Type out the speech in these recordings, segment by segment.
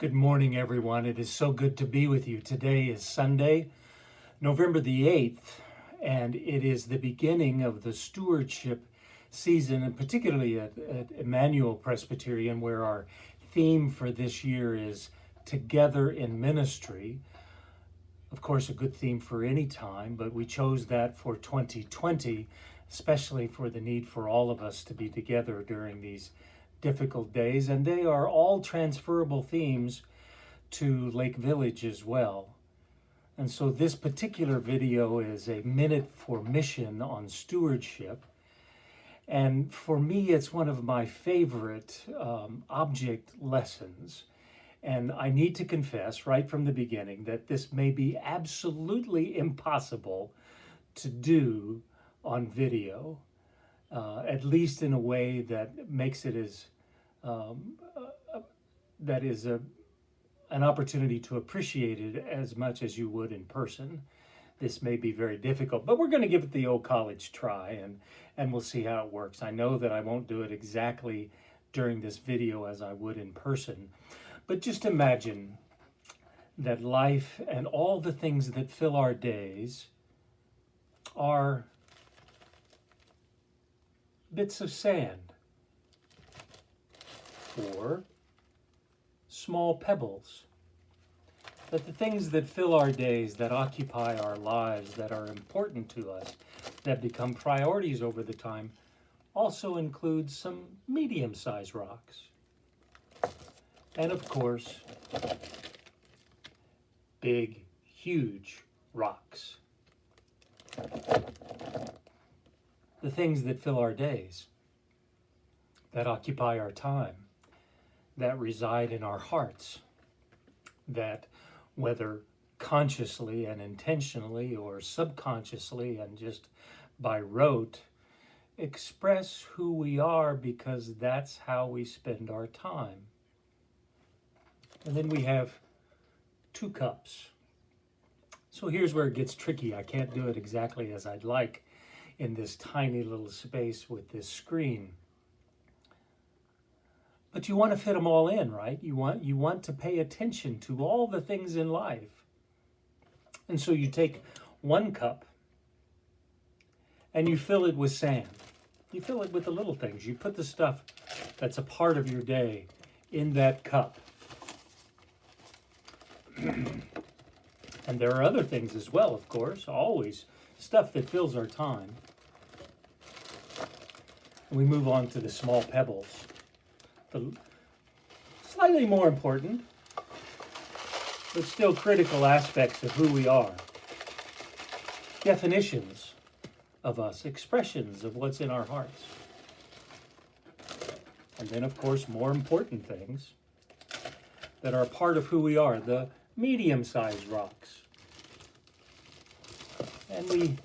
Good morning, everyone. It is so good to be with you. Today is Sunday, November the 8th, and it is the beginning of the stewardship season, and particularly at Emmanuel Presbyterian, where our theme for this year is Together in Ministry. Of course, a good theme for any time, but we chose that for 2020, especially for the need for all of us to be together during these difficult days, and they are all transferable themes to Lake Village as well. And so this particular video is a minute for mission on stewardship. And for me, it's one of my favorite object lessons. And I need to confess right from the beginning that this may be absolutely impossible to do on video. At least in a way that makes it as that is an opportunity to appreciate it as much as you would in person. This may be very difficult, but we're going to give it the old college try, and we'll see how it works. I know that I won't do it exactly during this video as I would in person, but just imagine that life and all the things that fill our days are bits of sand, or small pebbles. That the things that fill our days, that occupy our lives, that are important to us, that become priorities over the time, also include some medium-sized rocks. And of course, big, huge rocks. The things that fill our days, that occupy our time, that reside in our hearts, that whether consciously and intentionally or subconsciously and just by rote, express who we are because that's how we spend our time. And then we have two cups. So here's where it gets tricky. I can't do it exactly as I'd like in this tiny little space with this screen. But you want to fit them all in, right? You want to pay attention to all the things in life. And so you take one cup and you fill it with sand. You fill it with the little things. You put the stuff that's a part of your day in that cup. And there are other things as well, of course, always stuff that fills our time. We move on to the small pebbles, the slightly more important, but still critical aspects of who we are. Definitions of us, expressions of what's in our hearts. And then, of course, more important things that are part of who we are, the medium-sized rocks. And we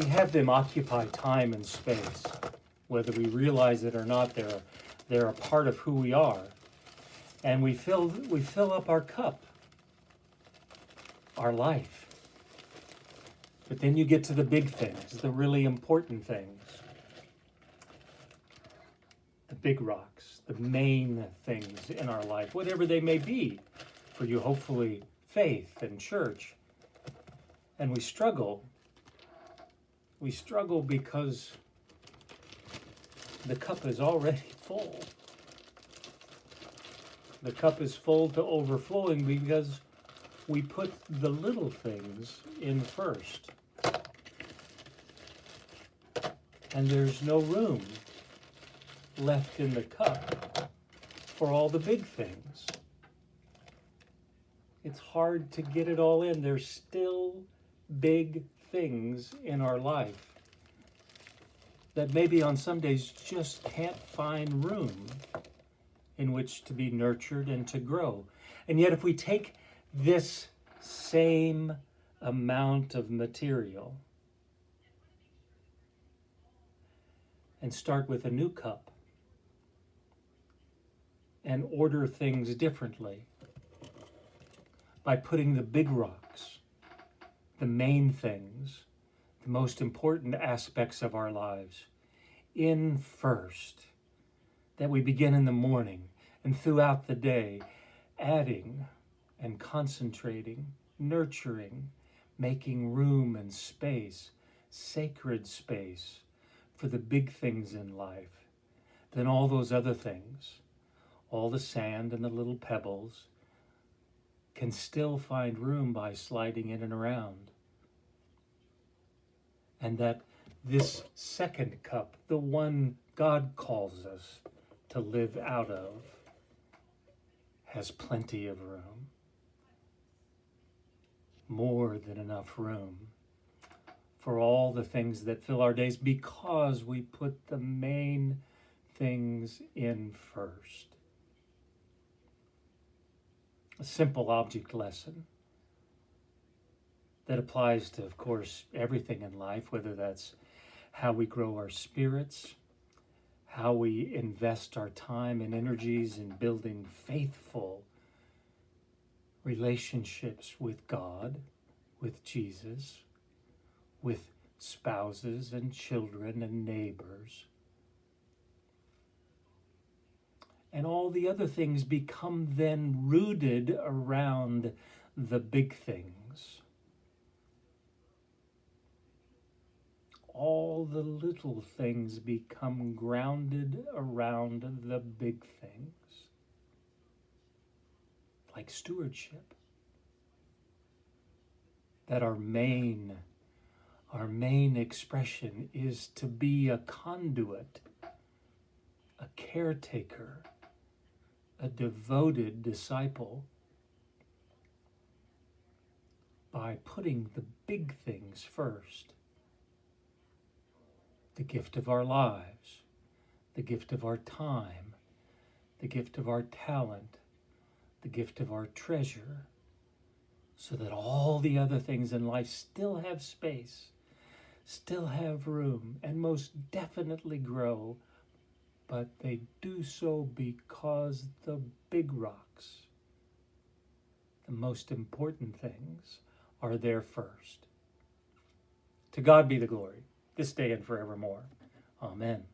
have them occupy time and space. Whether we realize it or not, they're a part of who we are. And we fill up our cup, our life. But then you get to the big things, the really important things. The big rocks, the main things in our life, whatever they may be. For you, hopefully, faith and church. And we struggle. We struggle because the cup is already full. The cup is full to overflowing because we put the little things in first. And there's no room left in the cup for all the big things. It's hard to get it all in. There's still big things in our life that maybe on some days just can't find room in which to be nurtured and to grow. And yet if we take this same amount of material and start with a new cup and order things differently by putting the big rocks, the main things, the most important aspects of our lives in first, that we begin in the morning and throughout the day, adding and concentrating, nurturing, making room and space, sacred space for the big things in life, then all those other things, all the sand and the little pebbles, can still find room by sliding in and around. And that this second cup, the one God calls us to live out of, has plenty of room. More than enough room for all the things that fill our days, because we put the main things in first. A simple object lesson that applies to, of course, everything in life, whether that's how we grow our spirits, how we invest our time and energies in building faithful relationships with God, with Jesus, with spouses and children and neighbors. And all the other things become then rooted around the big things. All the little things become grounded around the big things. Like stewardship. That our main expression is to be a conduit, a caretaker, a devoted disciple, by putting the big things first. The gift of our lives, the gift of our time, the gift of our talent, the gift of our treasure, so that all the other things in life still have space, still have room, and most definitely grow, but they do so because the big rocks, the most important things, are there first. To God be the glory, this day and forevermore. Amen.